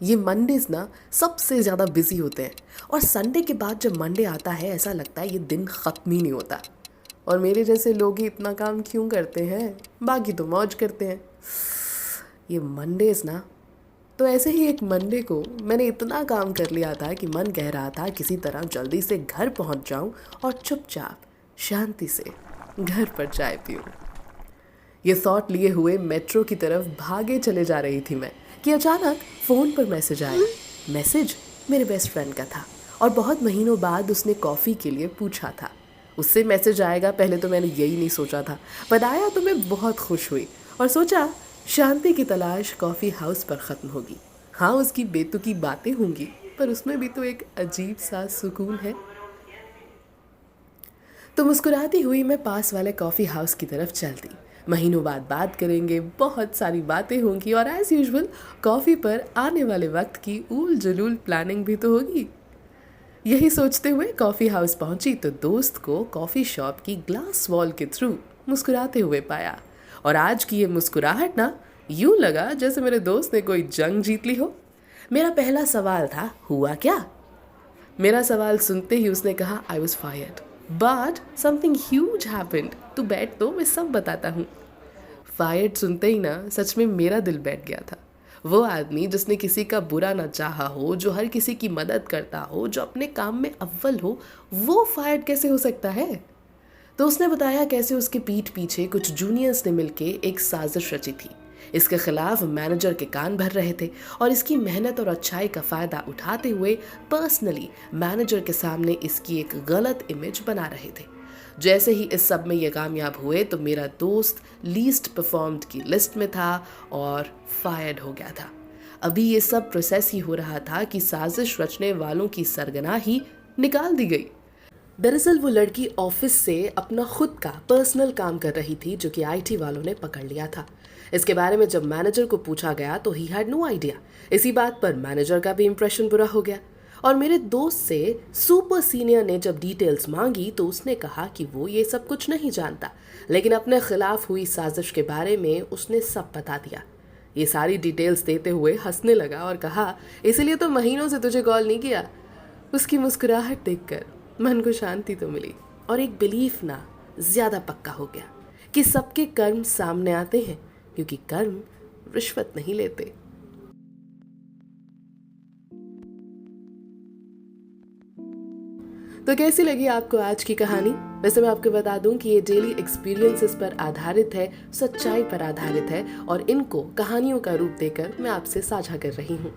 ये मंडेज ना सबसे ज़्यादा बिजी होते हैं और संडे के बाद जब मंडे आता है ऐसा लगता है ये दिन ख़त्म ही नहीं होता। और मेरे जैसे लोग ही इतना काम क्यों करते हैं, बाकी तो मौज करते हैं। ये मंडेज ना, तो ऐसे ही एक मंडे को मैंने इतना काम कर लिया था कि मन कह रहा था किसी तरह जल्दी से घर पहुंच जाऊं और चुपचाप शांति से घर पर चाय पीऊं। ये थॉट लिए हुए मेट्रो की तरफ भागे चले जा रही थी मैं कि अचानक फ़ोन पर मैसेज आया। मैसेज मेरे बेस्ट फ्रेंड का था और बहुत महीनों बाद उसने कॉफ़ी के लिए पूछा था। उससे मैसेज आएगा पहले तो मैंने यही नहीं सोचा था, पर आया तो मैं बहुत खुश हुई और सोचा शांति की तलाश कॉफ़ी हाउस पर ख़त्म होगी। हाँ, उसकी बेतुकी बातें होंगी पर उसमें भी तो एक अजीब सा सुकून है। तो मुस्कुराती हुई मैं पास वाले कॉफ़ी हाउस की तरफ चल दी। महीनों बाद बात करेंगे, बहुत सारी बातें होंगी और एज़ यूजुअल कॉफ़ी पर आने वाले वक्त की ऊल जलूल प्लानिंग भी तो होगी। यही सोचते हुए कॉफ़ी हाउस पहुंची तो दोस्त को कॉफ़ी शॉप की ग्लास वॉल के थ्रू मुस्कुराते हुए पाया। और आज की ये मुस्कुराहट ना, यूँ लगा जैसे मेरे दोस्त ने कोई जंग जीत ली हो। मेरा पहला सवाल था, हुआ क्या? मेरा सवाल सुनते ही उसने कहा, I was fired but something huge happened. तू बैठ तो मैं सब बताता हूँ। फायर्ड सुनते ही ना सच में मेरा दिल बैठ गया था। वो आदमी जिसने किसी का बुरा ना चाहा हो, जो हर किसी की मदद करता हो, जो अपने काम में अव्वल हो, वो फायर्ड कैसे हो सकता है? तो उसने बताया कैसे उसके पीठ पीछे कुछ जूनियर्स ने मिलके एक साजिश रची थी। इसके खिलाफ मैनेजर के कान भर रहे थे और इसकी मेहनत और अच्छाई का फ़ायदा उठाते हुए पर्सनली मैनेजर के सामने इसकी एक गलत इमेज बना रहे थे। जैसे ही इस सब में ये कामयाब हुए तो मेरा दोस्त लीस्ट परफॉर्म्ड की लिस्ट में था और फायर्ड हो गया था। अभी ये सब प्रोसेस ही हो रहा था कि साजिश रचने वालों की सरगना ही निकाल दी गई। दरअसल वो लड़की ऑफिस से अपना खुद का पर्सनल काम कर रही थी जो कि आईटी वालों ने पकड़ लिया था। इसके बारे में जब मैनेजर को पूछा गया तो ही हैड नो आइडिया। इसी बात पर मैनेजर का भी इंप्रेशन बुरा हो गया और मेरे दोस्त से सुपर सीनियर ने जब डिटेल्स मांगी तो उसने कहा कि वो ये सब कुछ नहीं जानता, लेकिन अपने खिलाफ हुई साजिश के बारे में उसने सब बता दिया। ये सारी डिटेल्स देते हुए हंसने लगा और कहा, इसीलिए तो महीनों से तुझे कॉल नहीं किया। उसकी मुस्कुराहट देखकर मन को शांति तो मिली और एक बिलीफ ना ज्यादा पक्का हो गया कि सबके कर्म सामने आते हैं, क्योंकि कर्म रिश्वत नहीं लेते। तो कैसी लगी आपको आज की कहानी? वैसे मैं आपको बता दूं कि ये डेली एक्सपीरियंसेस पर आधारित है, सच्चाई पर आधारित है और इनको कहानियों का रूप देकर मैं आपसे साझा कर रही हूँ।